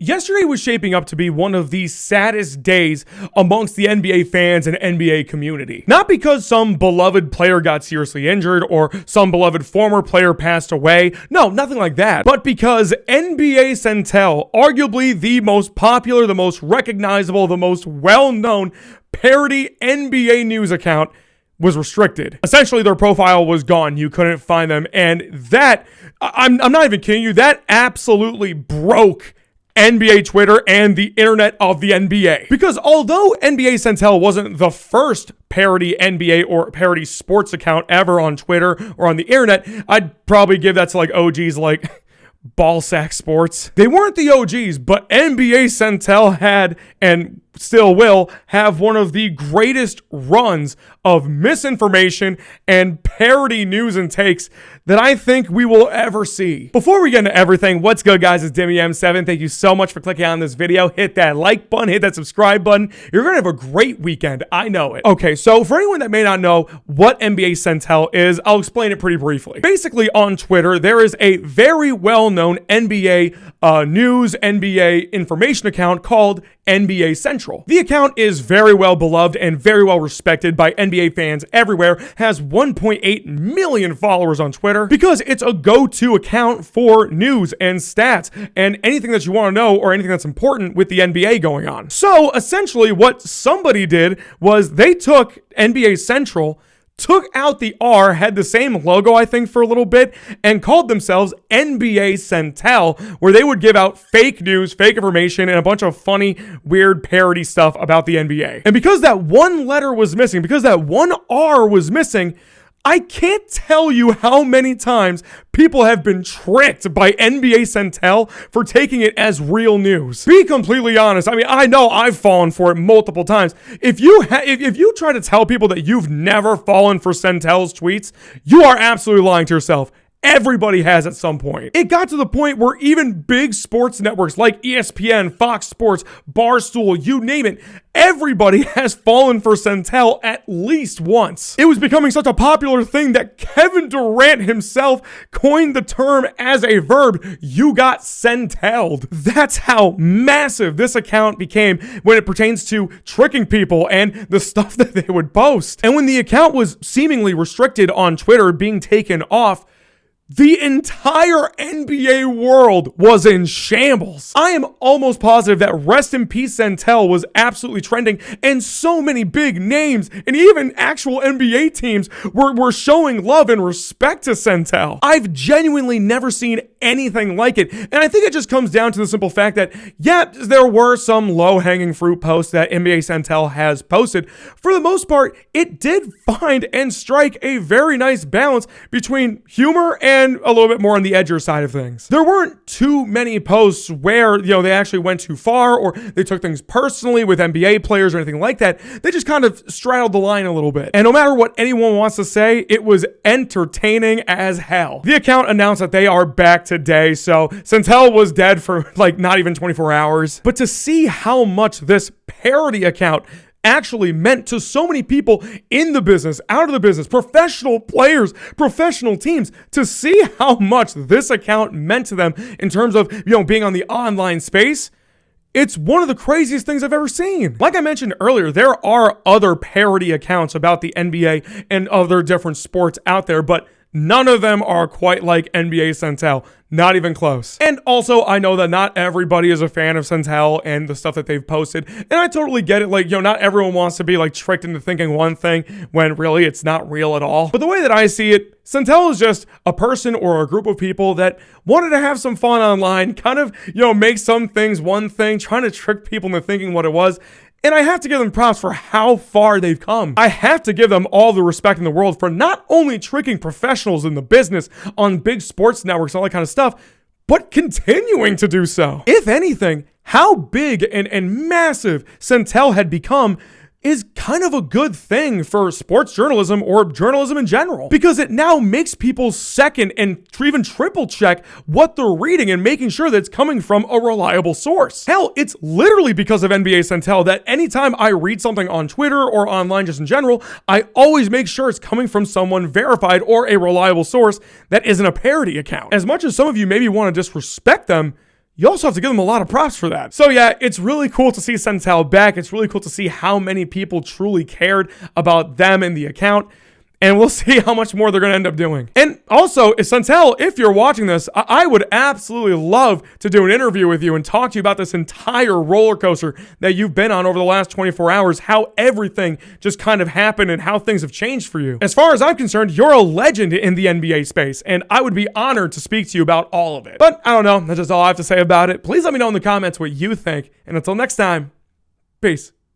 Yesterday was shaping up to be one of the saddest days amongst the NBA fans and NBA community. Not because some beloved player got seriously injured or some beloved former player passed away. No, nothing like that. But because NBACentel, arguably the most popular, the most recognizable, the most well-known parody NBA news account, was restricted. Essentially, their profile was gone. You couldn't find them. And that, I'm not even kidding you, that absolutely broke NBA Twitter and the internet of the NBA. Because although NBACentel wasn't the first parody NBA or parody sports account ever on Twitter or on the internet, I'd probably give that to like OGs like Ballsack Sports. They weren't the OGs, but NBACentel had and still will have one of the greatest runs of misinformation and parody news and takes that I think we will ever see. Before we get into everything, what's good, guys? It's DemiM7. Thank you so much for clicking on this video. Hit that like button, hit that subscribe button. You're gonna have a great weekend. I know it. Okay, so for anyone that may not know what NBACentel is, I'll explain it pretty briefly. Basically, on Twitter, there is a very well-known NBA news, NBA information account called NBA Central. The account is very well beloved and very well respected by NBA fans everywhere, has 1.8 million followers on Twitter because it's a go-to account for news and stats and anything that you want to know or anything that's important with the NBA going on. So essentially what somebody did was they took NBA Central, took out the R, had the same logo, I think, for a little bit, and called themselves NBACentel, where they would give out fake news, fake information, and a bunch of funny, weird parody stuff about the NBA. And because that one letter was missing, because that one R was missing, I can't tell you how many times people have been tricked by NBACentel for taking it as real news. Be completely honest. I mean, I know I've fallen for it multiple times. If you try to tell people that you've never fallen for Centel's tweets, you are absolutely lying to yourself. Everybody has at some point. It got to the point where even big sports networks like ESPN, Fox Sports, Barstool, you name it, everybody has fallen for Centel at least once. It was becoming such a popular thing that Kevin Durant himself coined the term as a verb, you got Centelled. That's how massive this account became when it pertains to tricking people and the stuff that they would post. And when the account was seemingly restricted on Twitter, being taken off, the entire NBA world was in shambles. I am almost positive that Rest in Peace Centel was absolutely trending, and so many big names and even actual NBA teams were showing love and respect to Centel. I've genuinely never seen anything like it, and I think it just comes down to the simple fact that, yeah, there were some low-hanging fruit posts that NBACentel has posted. For the most part, it did find and strike a very nice balance between humor and a little bit more on the edgier side of things. There weren't too many posts where, they actually went too far or they took things personally with NBA players or anything like that. They just kind of straddled the line a little bit. And no matter what anyone wants to say, it was entertaining as hell. The account announced that they are back today, so Centel was dead for like not even 24 hours. But to see how much this parody account actually meant to so many people in the business, out of the business, professional players, professional teams, to see how much this account meant to them in terms of, being on the online space, it's one of the craziest things I've ever seen. Like I mentioned earlier, there are other parody accounts about the NBA and other different sports out there, but none of them are quite like NBACentel. Not even close. And also, I know that not everybody is a fan of Centel and the stuff that they've posted. And I totally get it. Like, not everyone wants to be like tricked into thinking one thing when really it's not real at all. But the way that I see it, Centel is just a person or a group of people that wanted to have some fun online, kind of, make some things one thing, trying to trick people into thinking what it was. And I have to give them props for how far they've come. I have to give them all the respect in the world for not only tricking professionals in the business on big sports networks and all that kind of stuff, but continuing to do so. If anything, how big and massive Centel had become is kind of a good thing for sports journalism or journalism in general, because it now makes people second and even triple check what they're reading and making sure that it's coming from a reliable source. Hell, it's literally because of NBACentel that anytime I read something on Twitter or online just in general, I always make sure it's coming from someone verified or a reliable source that isn't a parody account. As much as some of you maybe want to disrespect them, you also have to give them a lot of props for that. So yeah, it's really cool to see Centel back. It's really cool to see how many people truly cared about them and the account. And we'll see how much more they're going to end up doing. And also, Centel, if you're watching this, I would absolutely love to do an interview with you and talk to you about this entire roller coaster that you've been on over the last 24 hours, how everything just kind of happened and how things have changed for you. As far as I'm concerned, you're a legend in the NBA space, and I would be honored to speak to you about all of it. But I don't know, that's just all I have to say about it. Please let me know in the comments what you think, and until next time, peace.